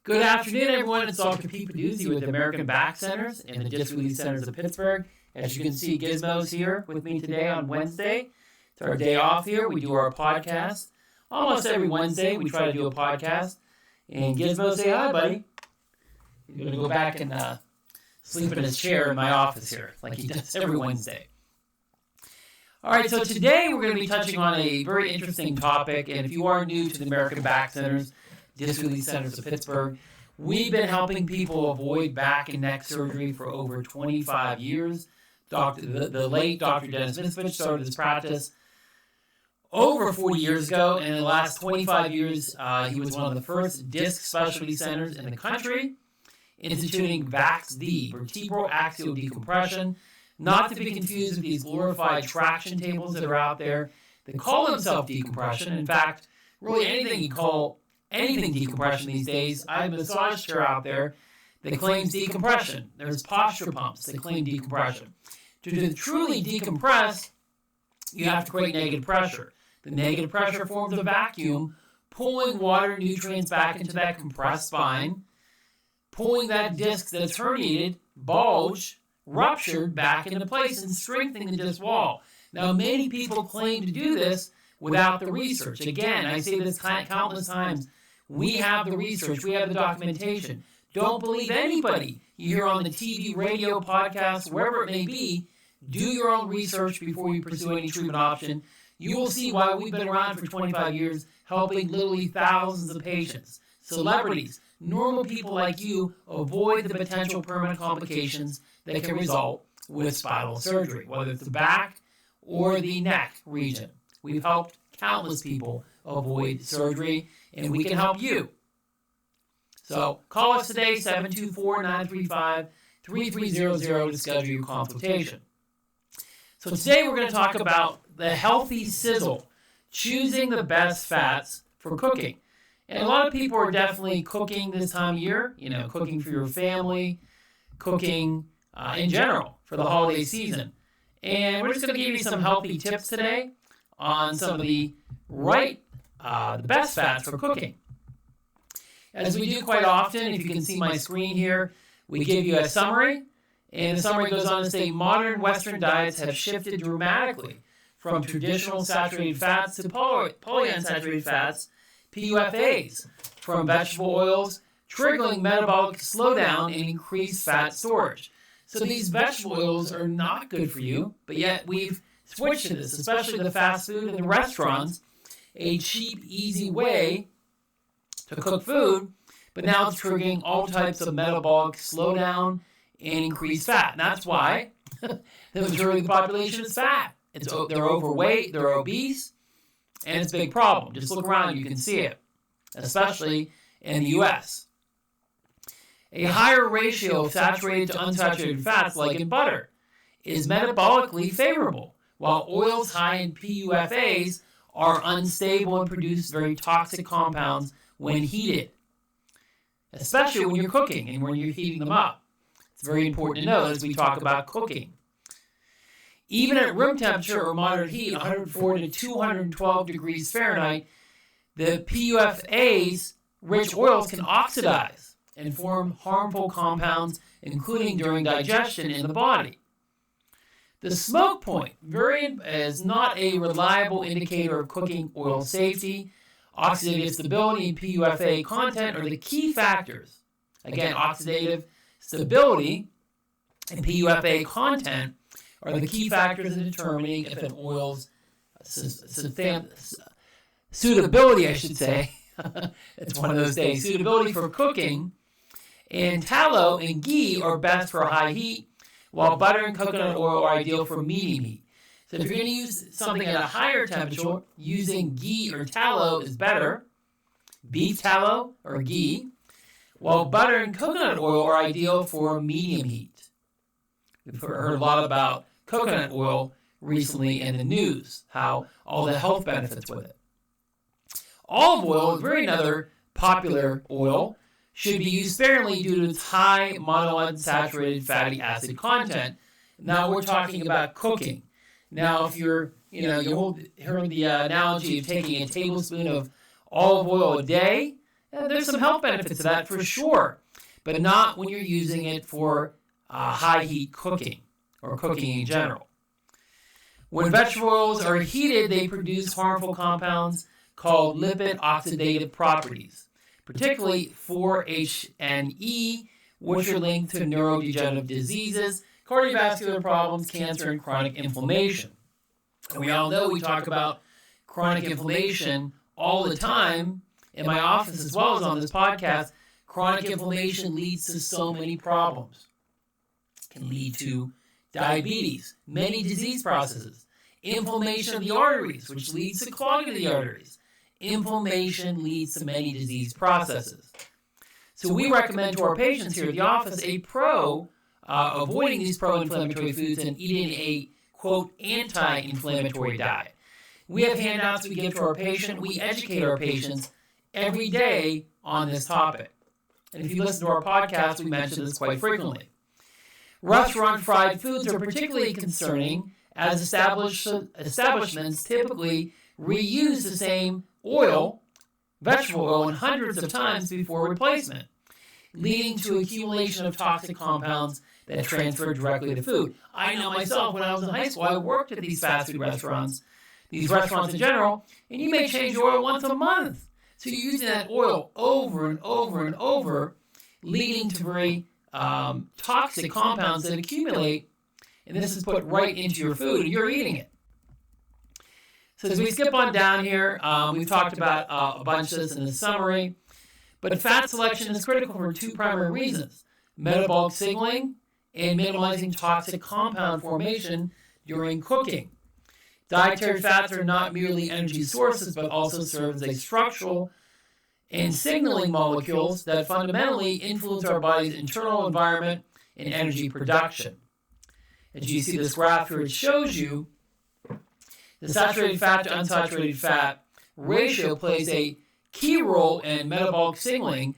Good afternoon, everyone. It's Dr. Peduzzi with the American Back Centers and the Disc Relief Centers of Pittsburgh. As you can see, Gizmo's here with me today on Wednesday. It's our day off here. We do our podcast. Almost every Wednesday, we try to do a podcast. And Gizmo, say hi, buddy. He's going to go back and sleep in his chair in my office here, like he does every Wednesday. All right, so today we're going to be touching on a very interesting topic. And if you are new to the American Back Centers, Disc Relief Centers of Pittsburgh, we've been helping people avoid back and neck surgery for over 25 years. The late Dr. Dennis Misfich started his practice over 40 years ago, and in the last 25 years, he was one of the first disc specialty centers in the country, instituting VAX-D, vertebral axial decompression, not to be confused with these glorified traction tables that are out there that call themselves decompression. In fact, really anything decompression these days. I have a massage chair out there that claims decompression. There's posture pumps that claim decompression. To truly decompress, you have to create negative pressure. The negative pressure forms a vacuum, pulling water and nutrients back into that compressed spine, pulling that disc that's herniated, bulged, ruptured back into place and strengthening the disc wall. Now, many people claim to do this without the research. Again, I say this countless times. We have the research. We have the documentation. Don't believe anybody you hear on the TV, radio, podcast, wherever it may be. Do your own research before you pursue any treatment option. You will see why we've been around for 25 years, helping literally thousands of patients, celebrities, normal people like you avoid the potential permanent complications that can result with spinal surgery, whether it's the back or the neck region. We've helped countless people avoid surgery, and we can help you. So call us today, 724-935-3300 to schedule your consultation. So today we're going to talk about the healthy sizzle, choosing the best fats for cooking. And a lot of people are definitely cooking this time of year, cooking for your family, cooking in general for the holiday season. And we're just going to give you some healthy tips today on some of the best fats for cooking. As we do quite often, if you can see my screen here, we give you a summary, and the summary goes on to say modern Western diets have shifted dramatically from traditional saturated fats to polyunsaturated fats, PUFAs, from vegetable oils, triggering metabolic slowdown and increased fat storage. So these vegetable oils are not good for you, but yet we've switched to this, especially the fast food and the restaurants, a cheap, easy way to cook food, but now it's triggering all types of metabolic slowdown and increased fat. And that's why the majority of the population is fat. They're overweight, they're obese, and it's a big problem. Just look around, you can see it, especially in the U.S. A higher ratio of saturated to unsaturated fats, like in butter, is metabolically favorable, while oils high in PUFAs are unstable and produce very toxic compounds when heated, especially when you're cooking and when you're heating them up. It's very important to know as we talk about cooking. Even at room temperature or moderate heat, 104 to 212 degrees Fahrenheit, the PUFAs rich oils can oxidize and form harmful compounds, including during digestion in the body. The smoke point is not a reliable indicator of cooking oil safety. Oxidative stability and PUFA content are the key factors. Again, oxidative stability and PUFA content are the key factors in determining if an oil's suitability, I should say. It's one of those days. Suitability for cooking. And tallow and ghee are best for high heat, while butter and coconut oil are ideal for medium heat. So if you're going to use something at a higher temperature, using ghee or tallow is better. Beef tallow or ghee, while butter and coconut oil are ideal for medium heat. We've heard a lot about coconut oil recently in the news, how all the health benefits with it. Olive oil, very another popular oil, should be used sparingly due to its high monounsaturated fatty acid content. Now we're talking about cooking. Now, if you're, you heard the analogy of taking a tablespoon of olive oil a day There's some health benefits to that for sure, but not when you're using it for high heat cooking or cooking in general. When vegetable oils are heated, they produce harmful compounds called lipid oxidative properties, particularly 4-H and E, which are linked to neurodegenerative diseases, cardiovascular problems, cancer, and chronic inflammation. And we all know we talk about chronic inflammation all the time in my office as well as on this podcast. Chronic inflammation leads to so many problems. It can lead to diabetes, many disease processes, inflammation of the arteries, which leads to clogging of the arteries. Inflammation leads to many disease processes. So we recommend to our patients here at the office avoiding these pro-inflammatory foods and eating a, quote, anti-inflammatory diet. We have handouts we give to our patient. We educate our patients every day on this topic. And if you listen to our podcast, we mention this quite frequently. Restaurant fried foods are particularly concerning as establishments typically reuse the same oil, vegetable oil, hundreds of times before replacement, leading to accumulation of toxic compounds that transfer directly to food. I know myself, when I was in high school, I worked at these fast food restaurants, these restaurants in general, and you may change oil once a month. So you're using that oil over and over and over, leading to very toxic compounds that accumulate, and this is put right into your food, and you're eating it. So as we skip on down here, we've talked about a bunch of this in the summary, but fat selection is critical for two primary reasons: metabolic signaling and minimizing toxic compound formation during cooking. Dietary fats are not merely energy sources, but also serve as a structural and signaling molecules that fundamentally influence our body's internal environment and energy production. As you see this graph here, it shows you the saturated fat to unsaturated fat ratio plays a key role in metabolic signaling.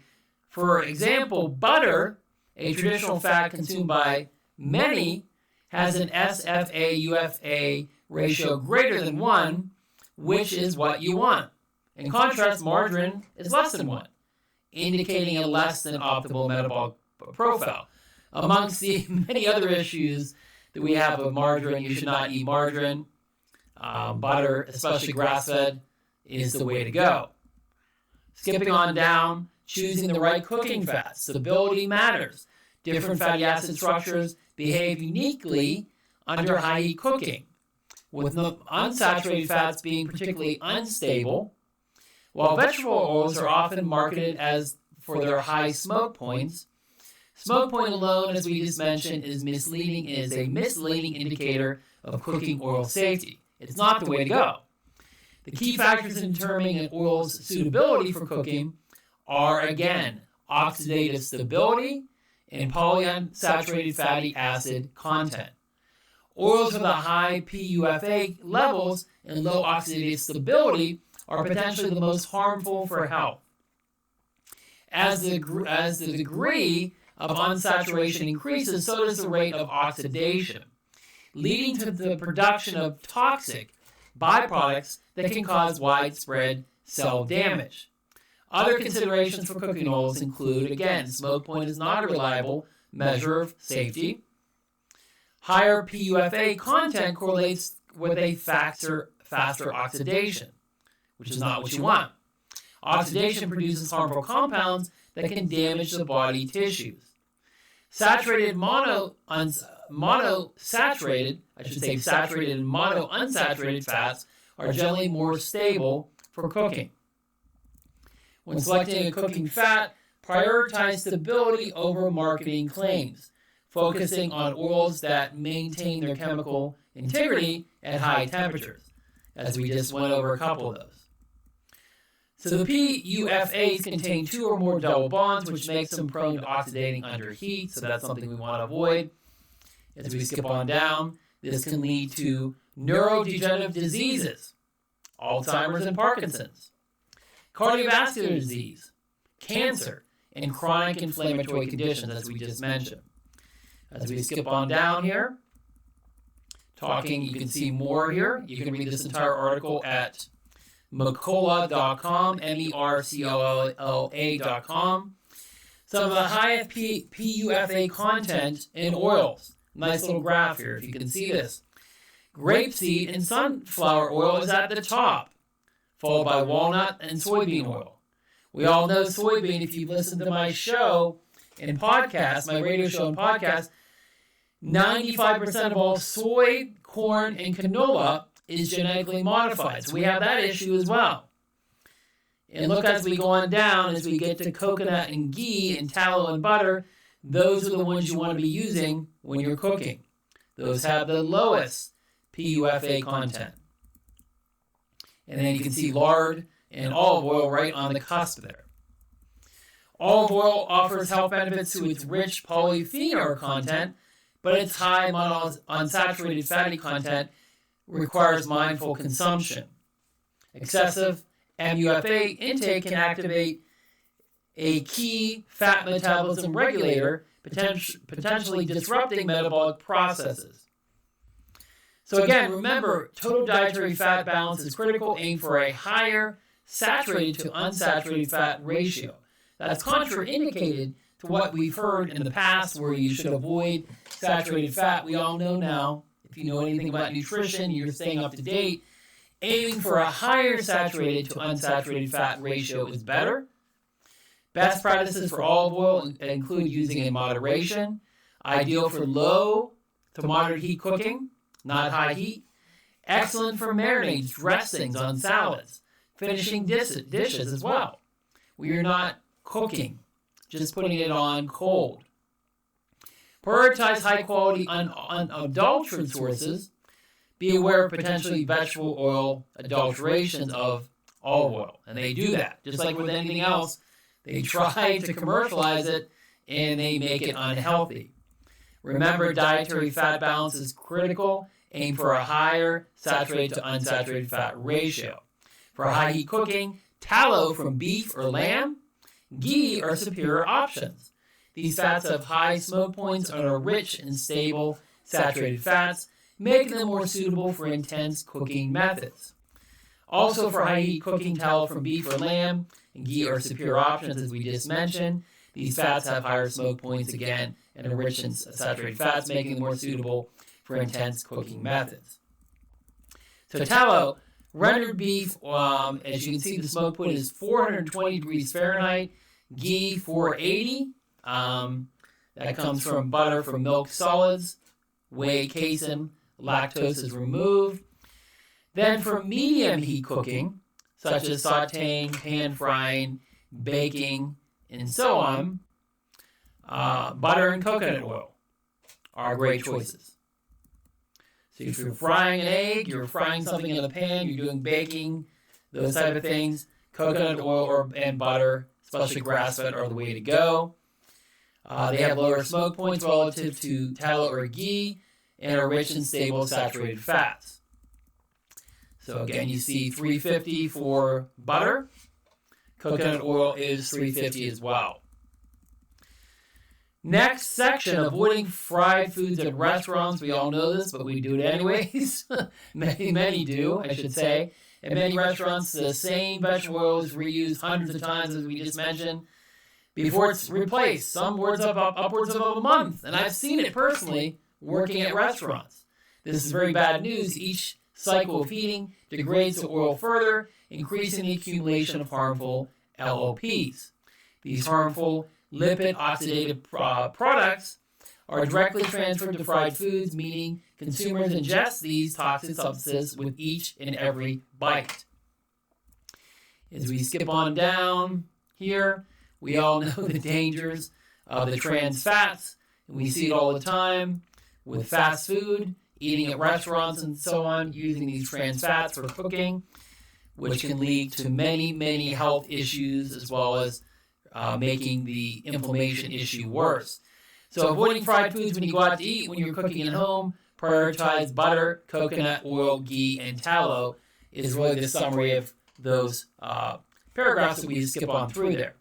For example, butter, a traditional fat consumed by many, has an SFA-UFA ratio greater than 1, which is what you want. In contrast, margarine is less than 1, indicating a less than optimal metabolic profile. Amongst the many other issues that we have of margarine, you should not eat margarine. Butter, especially grass-fed, is the way to go. Skipping on down, choosing the right cooking fats. Stability matters. Different fatty acid structures behave uniquely under high heat cooking, with unsaturated fats being particularly unstable, while vegetable oils are often marketed as for their high smoke points. Smoke point alone, as we just mentioned, is a misleading indicator of cooking oil safety. It's not the way to go. The key factors in determining an oil's suitability for cooking are, again, oxidative stability and polyunsaturated fatty acid content. Oils with a high PUFA levels and low oxidative stability are potentially the most harmful for health. As the degree of unsaturation increases, so does the rate of oxidation, leading to the production of toxic byproducts that can cause widespread cell damage. Other considerations for cooking oils include, again, smoke point is not a reliable measure of safety. Higher PUFA content correlates with a faster oxidation, which is not what you want. Oxidation produces harmful compounds that can damage the body tissues. Saturated and monounsaturated fats are generally more stable for cooking. When selecting a cooking fat, prioritize stability over marketing claims, focusing on oils that maintain their chemical integrity at high temperatures, as we just went over a couple of those. So the PUFAs contain 2 or more double bonds, which makes them prone to oxidating under heat, so that's something we want to avoid. As we skip on down, this can lead to neurodegenerative diseases, Alzheimer's and Parkinson's, cardiovascular disease, cancer, and chronic inflammatory conditions, as we just mentioned. As we skip on down here, you can see more here. You can read this entire article at Mercola.com, MERCOLLA.com. Some of the highest PUFA content in oils. Nice little graph here, if you can see this. Grapeseed and sunflower oil is at the top, followed by walnut and soybean oil. We all know soybean, if you've listened to my show and podcast, my radio show and podcast, 95% of all soy, corn, and canola is genetically modified. So we have that issue as well. And look, as we go on down, as we get to coconut and ghee and tallow and butter, those are the ones you want to be using when you're cooking. Those have the lowest PUFA content. And then you can see lard and olive oil right on the cusp there. Olive oil offers health benefits to its rich polyphenol content, but its high monounsaturated fatty content requires mindful consumption. Excessive MUFA intake can activate a key fat metabolism regulator, potentially disrupting metabolic processes. So again, remember, total dietary fat balance is critical. Aim for a higher saturated to unsaturated fat ratio. That's contraindicated to what we've heard in the past, where you should avoid saturated fat. We all know now, if you know anything about nutrition, you're staying up to date, aiming for a higher saturated to unsaturated fat ratio is better. Best practices for olive oil include using in moderation, ideal for low to moderate heat cooking, not high heat. Excellent for marinades, dressings on salads, finishing dishes as well, where you're not cooking, just putting it on cold. Prioritize high-quality, unadulterated sources. Be aware of potentially vegetable oil adulterations of olive oil. And they do that. Just like with anything else, they try to commercialize it, and they make it unhealthy. Remember, dietary fat balance is critical. Aim for a higher saturated to unsaturated fat ratio. For high heat cooking, tallow from beef or lamb, ghee are superior options. These fats have high smoke points and are rich in stable saturated fats, making them more suitable for intense cooking methods. Also, for high heat cooking, tallow from beef or lamb and ghee are superior options, as we just mentioned. These fats have higher smoke points again and are rich in saturated fats, making them more suitable for intense cooking methods. So tallow, rendered beef, as you can see, the smoke point is 420 degrees Fahrenheit. Ghee, 480. That comes from butter from milk solids. Whey, casein, lactose is removed. Then for medium heat cooking, such as sauteing, pan frying, baking, and so on, butter and coconut oil are great choices. So if you're frying an egg, you're frying something in the pan, you're doing baking, those type of things, coconut oil and butter, especially grass-fed, are the way to go. They have lower smoke points relative to tallow or ghee and are rich in stable saturated fats. So again, you see 350 for butter. Coconut oil is 350 as well. Next section, avoiding fried foods at restaurants. We all know this, but we do it anyways. Many do, I should say. At many restaurants, the same vegetable oil is reused hundreds of times, as we just mentioned, before it's replaced. Some upwards of a month. And I've seen it personally working at restaurants. This is very bad news. Each cycle of heating degrades the oil further, increasing the accumulation of harmful LOPs. These harmful lipid oxidative products are directly transferred to fried foods, meaning consumers ingest these toxic substances with each and every bite. As we skip on down here, we all know the dangers of the trans fats, and we see it all the time with fast food, eating at restaurants and so on, using these trans fats for cooking, which can lead to many, many health issues, as well as making the inflammation issue worse. So avoiding fried foods when you go out to eat, when you're cooking at home, prioritize butter, coconut oil, ghee, and tallow is really the summary of those paragraphs that we skip on through there.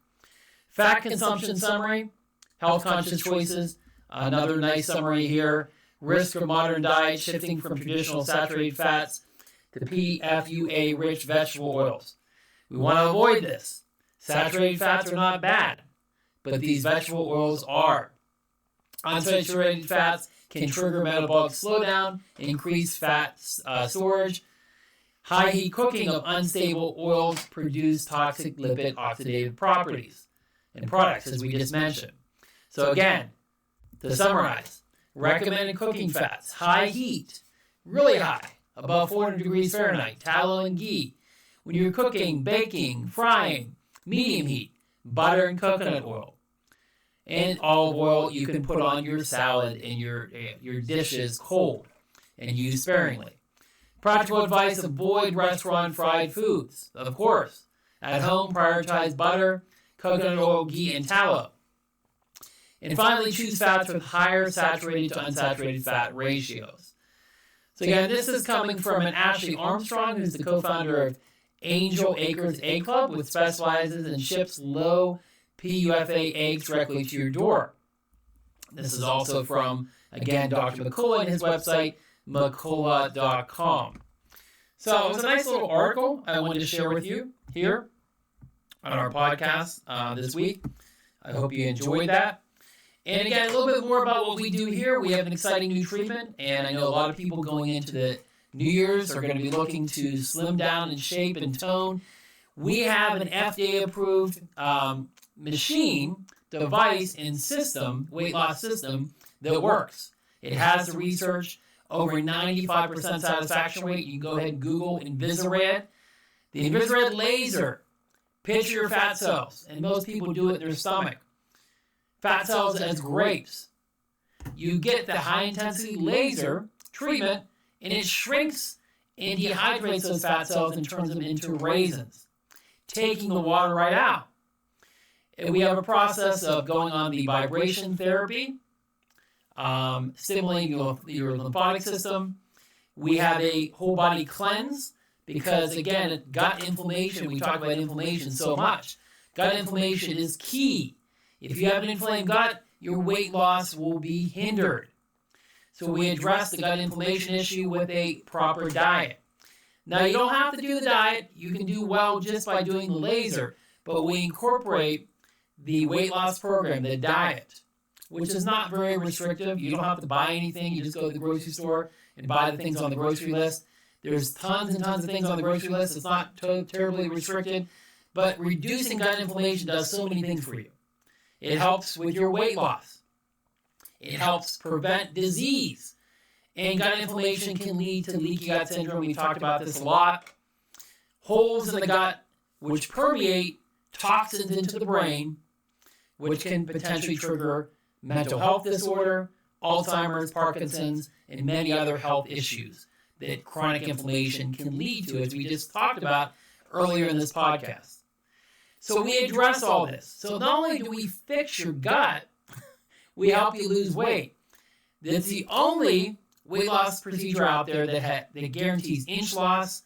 Fat consumption summary, health conscious choices, another nice summary here. Risk of modern diet, shifting from traditional saturated fats to PUFA-rich vegetable oils. We want to avoid this. Saturated fats are not bad, but these vegetable oils are. Unsaturated fats can trigger metabolic slowdown, increase fat storage. High heat cooking of unstable oils produce toxic lipid oxidative properties and products, as we just mentioned. So again, to summarize, recommended cooking fats, high heat, really high, above 400 degrees Fahrenheit, tallow and ghee. When you're cooking, baking, frying, medium heat, butter and coconut oil. And olive oil you can put on your salad and your dishes cold and use sparingly. Practical advice, avoid restaurant fried foods. Of course, at home, prioritize butter, coconut oil, ghee, and tallow. And finally, choose fats with higher saturated to unsaturated fat ratios. So again, this is coming from an Ashley Armstrong, who's the co-founder of Angel Acres Egg Club, which specializes and ships low PUFA eggs directly to your door. This is also from, again, Dr. McCullough and his website, McCullough.com. So it was a nice little article I wanted to share with you here on our podcast this week. I hope you enjoyed that. And again, a little bit more about what we do here. We have an exciting new treatment, and I know a lot of people going into the New Year's are going to be looking to slim down in shape and tone. We have an FDA-approved machine, device, and system, weight loss system, that works. It has the research, over 95% satisfaction rate. You can go ahead and Google Invisared. The Invisared laser, picture your fat cells, and most people do it in their stomach. Fat cells as grapes. You get the high-intensity laser treatment, and it shrinks and dehydrates those fat cells and turns them into raisins, taking the water right out. And we have a process of going on the vibration therapy, stimulating your lymphatic system. We have a whole body cleanse because, again, gut inflammation, we talk about inflammation so much. Gut inflammation is key. If you have an inflamed gut, your weight loss will be hindered. So we address the gut inflammation issue with a proper diet. Now, you don't have to do the diet. You can do well just by doing the laser, but we incorporate the weight loss program, the diet, which is not very restrictive. You don't have to buy anything. You just go to the grocery store and buy the things on the grocery list. There's tons and tons of things on the grocery list. It's not terribly restricted, but reducing gut inflammation does so many things for you. It helps with your weight loss. It helps prevent disease. And gut inflammation can lead to leaky gut syndrome. We've talked about this a lot. Holes in the gut, which permeate toxins into the brain, which can potentially trigger mental health disorder, Alzheimer's, Parkinson's, and many other health issues that chronic inflammation can lead to, as we just talked about earlier in this podcast. So we address all this. So not only do we fix your gut, we help you lose weight. It's the only weight loss procedure out there that guarantees inch loss,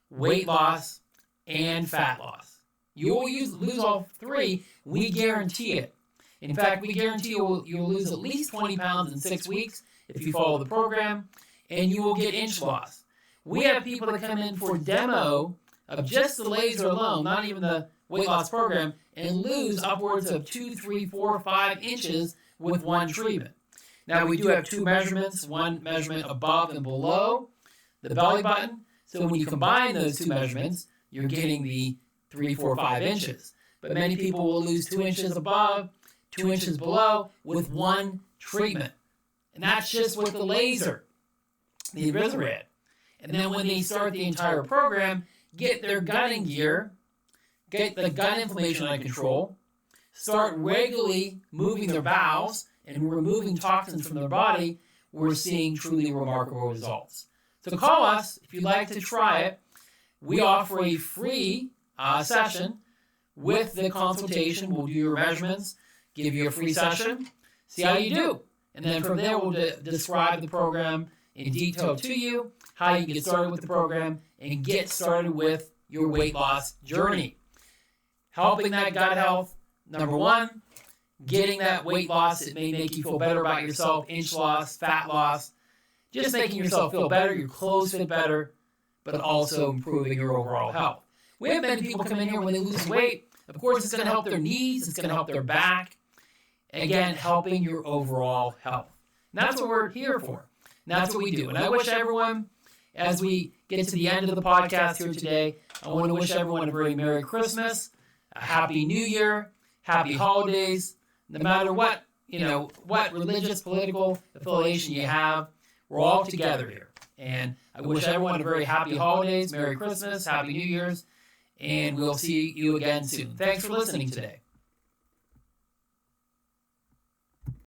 weight loss, and fat loss. You will lose all three. We guarantee it. In fact, we guarantee you'll lose at least 20 pounds in 6 weeks if you follow the program, and you will get inch loss. We have people that come in for demo of just the laser alone, not even the weight loss program, and lose upwards of 2, 3, 4, 5 inches with one treatment. Now, we do have two measurements, one measurement above and below the belly button. So when you combine those two measurements, you're getting the 3, 4, 5 inches. But many people will lose 2 inches above, 2 inches below with one treatment. And that's just with the laser, the Invisared. And then when they start the entire program, get their gut in gear, get the gut inflammation under control, start regularly moving their bowels and removing toxins from their body, we're seeing truly remarkable results. So call us if you'd like to try it. We offer a free session with the consultation. We'll do your measurements, give you a free session, see how you do. And then from there, we'll describe the program in detail to you, how you can get started with the program, and get started with your weight loss journey. Helping that gut health, number one, getting that weight loss. It may make you feel better about yourself, inch loss, fat loss, just making yourself feel better, your clothes fit better. but also improving your overall health. We have many people come in here when they lose weight. Of course, it's going to help their knees. It's going to help their back. Again, helping your overall health. And that's what we're here for. And that's what we do. And I wish everyone, as we get to the end of the podcast here today, I want to wish everyone a very Merry Christmas, a Happy New Year, Happy Holidays, no matter what, what religious, political affiliation you have, we're all together here. And I wish everyone a very happy holidays, Merry Christmas, Happy New Year's, and we'll see you again soon. Thanks for listening today.